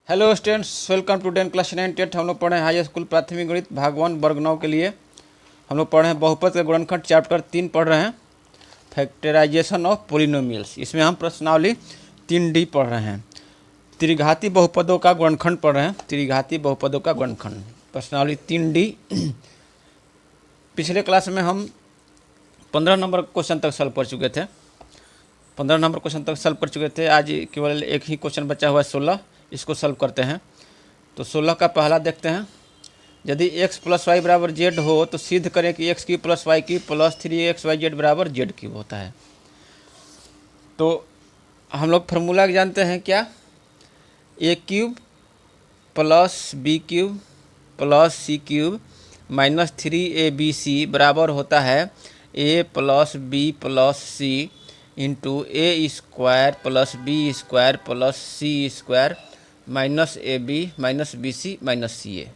Hello students, welcome to 10 class 9 टेट। हम लोग पढ़े हैं हाई स्कूल प्राथमिक गणित भाग 1 वर्ग 9 के लिए। हम लोग पढ़े हैं बहुपद के गुणनखंड चैप्टर 3 पढ़ रहे हैं, फैक्टराइजेशन ऑफ पोलिनोमियल्स। इसमें हम प्रश्नावली 3D पढ़ रहे हैं। त्रिघाती बहुपदों का गुणनखंड पढ़ रहे हैं, त्रिघाती बहुपदों का गुणनखंड प्रश्नावली 3D। पिछले क्लास में हम 15 नंबर क्वेश्चन तक सॉल्व कर चुके थे, 15 नंबर क्वेश्चन तक सॉल्व कर चुके थे। आज केवल एक ही क्वेश्चन बचा हुआ है 16, इसको सॉल्व करते हैं। तो 16 का पहला देखते हैं। यदि x प्लस वाई बराबर जेड हो तो सिद्ध करें कि एक्स की प्लस वाई की प्लस 3x y z बराबर जेड क्यूब होता है। तो हम लोग फार्मूला जानते हैं क्या, a cube plus b cube plus c cube minus 3abc बराबर होता है a plus b plus c into a square plus b square plus c square minus a b minus b c minus c ए,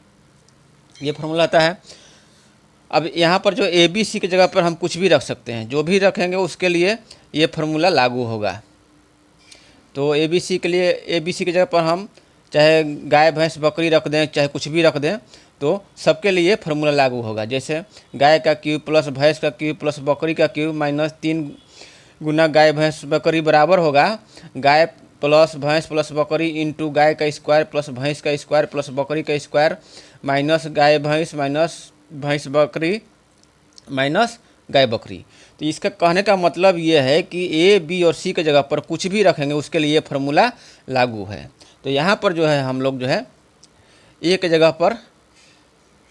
ये formula आता है। अब यहाँ पर जो ए बी सी की जगह पर हम कुछ भी रख सकते हैं, जो भी रखेंगे उसके लिए ये फार्मूला लागू होगा। तो ए बी सी के लिए, ए बी सी की जगह पर हम चाहे गाय भैंस बकरी रख दें, चाहे कुछ भी रख दें, तो सबके लिए फार्मूला लागू होगा। जैसे गाय का क्यूब प्लस भैंस का क्यूब प्लस बकरी का क्यूब माइनस 3 गुना गाय भैंस बकरी बराबर होगा गाय प्लस भैंस प्लस बकरी इंटू गाय का स्क्वायर प्लस भैंस का स्क्वायर प्लस बकरी का स्क्वायर माइनस गाय भैंस माइनस भैंस बकरी माइनस गाय बकरी। तो इसका कहने का मतलब ये है कि ए बी और सी के जगह पर कुछ भी रखेंगे उसके लिए फार्मूला लागू है। तो यहाँ पर जो है हम लोग जो है ए के जगह पर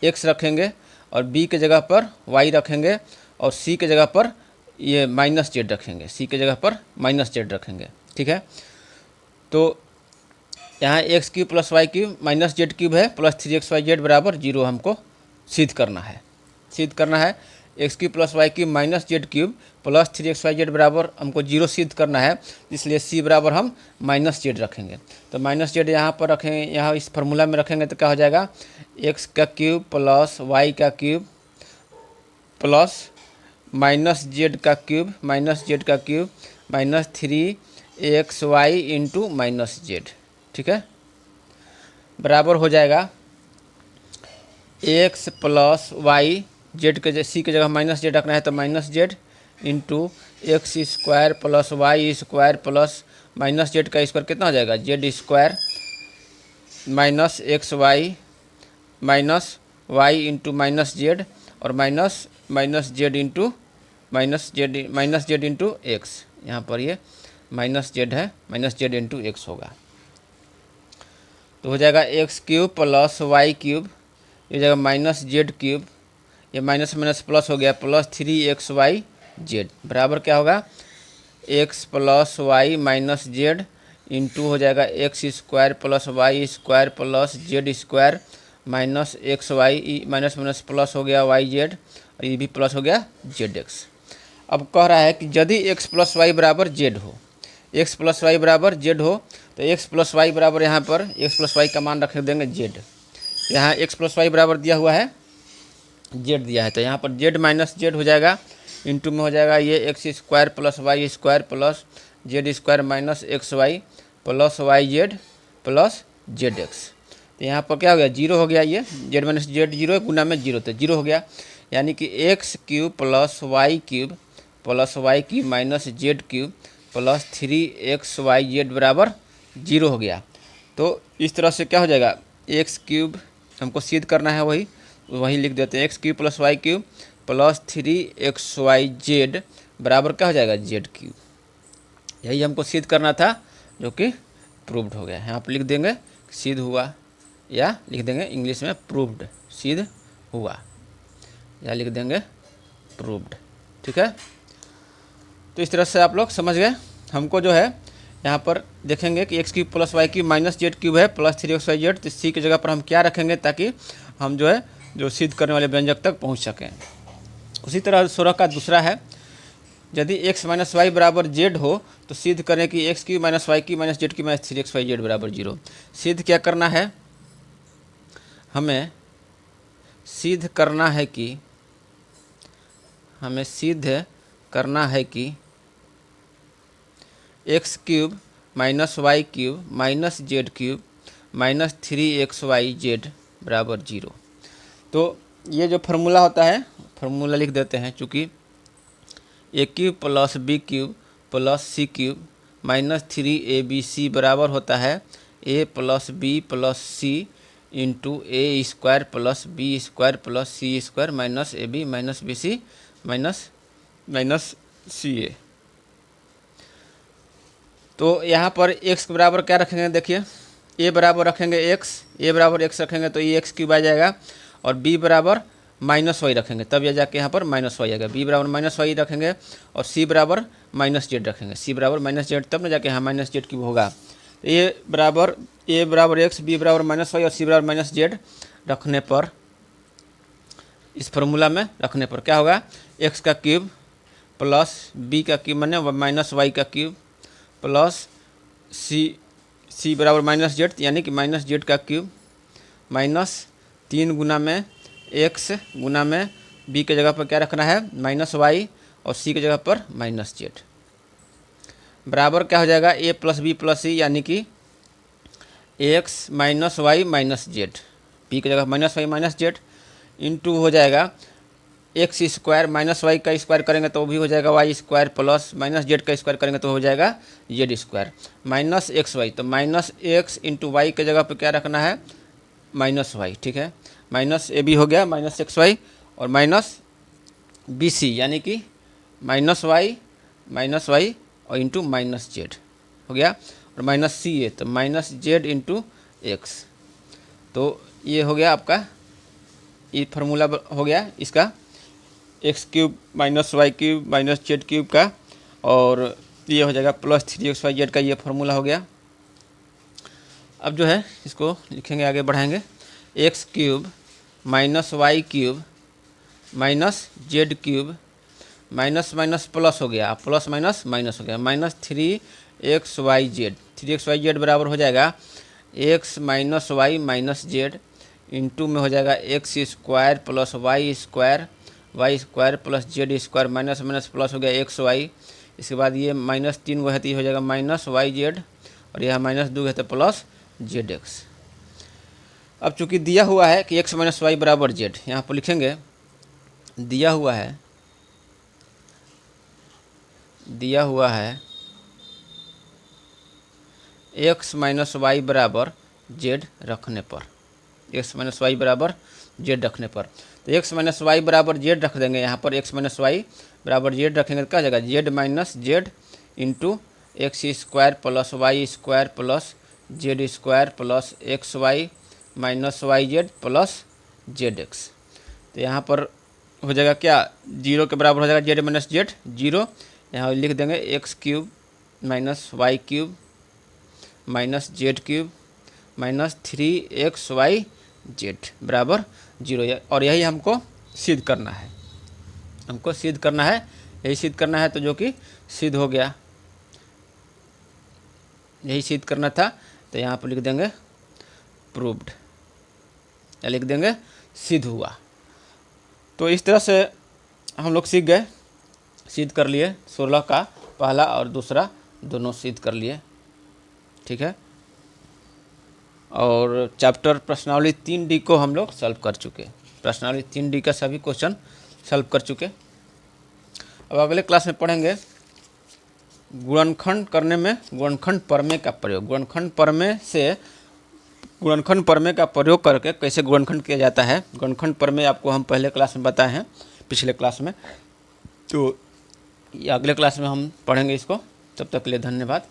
एक्स रखेंगे और बी के जगह पर वाई रखेंगे और सी के जगह पर ये माइनस जेड रखेंगे, सी के जगह पर माइनस जेड रखेंगे। ठीक है, तो यहाँ x cube plus y cube minus z cube है प्लस 3xyz बराबर 0 हमको सिद्ध करना है। सिद्ध करना है x cube plus y cube minus z cube plus 3xyz बराबर हमको 0 सिद्ध करना है, इसलिए सी बराबर हम माइनस जेड रखेंगे। तो माइनस जेड यहाँ पर रखेंगे, यहाँ इस फार्मूला में रखेंगे तो क्या हो जाएगा, एक्स का क्यूब प्लस वाई का क्यूब प्लस माइनस जेड का cube minus 3xy into minus Z. ठीक है, बराबर हो जाएगा एक्स प्लस वाई, जेड के सी की जगह माइनस जेड रखना है तो minus z into x square plus y square plus minus z का स्क्वायर कितना हो जाएगा, z square minus x y minus y into minus z और minus z into minus z into x. यहाँ पर ये माइनस जेड है, minus z into x होगा। तो हो जाएगा x cube plus y cube, ये जाएगा माइनस जेड क्यूब, ये माइनस माइनस प्लस हो गया प्लस 3xyz बराबर क्या होगा, x plus y minus z into हो जाएगा x square plus y square plus z square minus x y, minus minus plus हो गया वाई जेड और ये भी प्लस हो गया जेड एक्स। अब कह रहा है कि यदि x प्लस वाई बराबर जेड हो, x प्लस वाई बराबर जेड हो तो x प्लस वाई बराबर यहाँ पर x प्लस वाई का मान रख देंगे जेड। यहाँ x प्लस वाई बराबर दिया हुआ है, जेड दिया है, तो यहाँ पर जेड माइनस जेड हो जाएगा, इंटू में हो जाएगा ये x square plus y square plus z square minus x y plus y z plus z x. तो यहाँ पर क्या हो गया, 0 हो गया, ये जेड माइनस जेड 0 गुना में 0 तो 0 हो गया, यानी कि x cube plus y cube minus z cube plus 3xyz बराबर 0 हो गया। तो इस तरह से क्या हो जाएगा, एक्स क्यूब हमको सिद्ध करना है, वही लिख देते हैं, x cube plus y cube plus 3xyz बराबर क्या हो जाएगा, जेड क्यूब। यही हमको सिद्ध करना था जो कि प्रूव्ड हो गया। यहाँ पर लिख देंगे सिद्ध हुआ, या लिख देंगे इंग्लिश में प्रूव्ड, सिद्ध हुआ, या लिख देंगे प्रूव्ड। ठीक है, तो इस तरह से आप लोग समझ गए। हमको जो है यहाँ पर देखेंगे कि x cube plus y cube minus z cube है प्लस 3xyz, तो सी की जगह पर हम क्या रखेंगे ताकि हम जो है जो सिद्ध करने वाले व्यंजक तक पहुँच सकें। उसी तरह 16 का दूसरा है, यदि x माइनस वाई बराबर जेड हो तो सिद्ध करें कि x cube minus y cube minus z cube minus 3xyz बराबर 0। सिद्ध क्या करना है, हमें सिद्ध करना है कि x cube minus y cube minus z cube -3xyz बराबर 0। तो ये जो फार्मूला होता है, फार्मूला लिख देते हैं, चूँकि a³ + b³ + c³ -3abc बराबर होता है a + b + c into a² + b² + c² -ab -bc -ca। तो यहाँ पर x के बराबर क्या रखेंगे, देखिए a बराबर रखेंगे a बराबर x रखेंगे तो ये x³ आ जाएगा, और b बराबर -y रखेंगे तब यह जाके यहाँ पर -y आएगा। b बराबर -y रखेंगे और c बराबर -z रखेंगे, c बराबर -z तब ना जाके यहाँ -z³ होगा। तो a बराबर x, b बराबर -y और c बराबर -z रखने पर, इस फार्मूला में रखने पर क्या होगा, x का क्यूब प्लस b का क्यूब माने -y का क्यूब प्लस c बराबर -z यानी कि -z का क्यूब -3 गुना में x गुना में b के जगह पर क्या रखना है -y और c के जगह पर -z बराबर क्या हो जाएगा a + b + c यानी कि x - y - z, b की जगह -y - z इंटू हो जाएगा x² -y का स्क्वायर करेंगे तो भी हो जाएगा y² प्लस -z का स्क्वायर करेंगे तो हो जाएगा z² -xy, तो -x इंटू y के जगह पे क्या रखना है -y, ठीक है, -ab हो गया -xy और -bc यानी कि -y और इंटू -z हो गया, और -ca तो -z इंटू x। तो ये हो गया आपका, ये फार्मूला हो गया इसका x³ -y³ -z³ का, और ये हो जाएगा +3xyz का, ये फार्मूला हो गया। अब जो है इसको लिखेंगे, आगे बढ़ाएंगे, x³ -y³ -z³ minus plus हो गया, प्लस माइनस हो गया, -3xyz, 3xyz बराबर हो जाएगा x - y - z इंटू में हो जाएगा x² + y² plus z² minus plus हो गया xy, इसके बाद ये -3 गो है तो ये हो जाएगा -yz और यह -2 है तो प्लस zx। अब चूंकि दिया हुआ है कि x - y बराबर z, यहाँ पर लिखेंगे दिया हुआ है x - y बराबर z रखने पर, x - y बराबर z रखने पर, तो x - y बराबर z रख देंगे, यहाँ पर x - y बराबर z रखेंगे तो क्या हो जाएगा z - z into x² + y² plus z² plus xy -yz plus zx। तो यहाँ पर हो जाएगा क्या, 0 के बराबर हो जाएगा z - z 0, यहाँ लिख देंगे x³ - y³ -z³ -3xyz बराबर 0, और यही हमको सिद्ध करना है, यही सिद्ध करना है, तो जो कि सिद्ध हो गया, यही सिद्ध करना था, तो यहाँ पर लिख देंगे प्रूव्ड, या लिख देंगे सिद्ध हुआ। तो इस तरह से हम लोग सीख गए, सिद्ध कर लिए, 16 का पहला और दूसरा दोनों सिद्ध कर लिए, ठीक है। और चैप्टर प्रश्नावली 3D को हम लोग सॉल्व कर चुके, प्रश्नावली 3D का सभी क्वेश्चन सॉल्व कर चुके। अब अगले क्लास में पढ़ेंगे गुणनखंड करने में गुणनखंड प्रमेय का प्रयोग, गुणनखंड प्रमेय का प्रयोग करके कैसे गुणनखंड किया जाता है। गुणनखंड प्रमेय आपको हम पहले क्लास में बताए हैं, पिछले क्लास में, तो अगले क्लास में हम पढ़ेंगे इसको। तब तक के लिए धन्यवाद।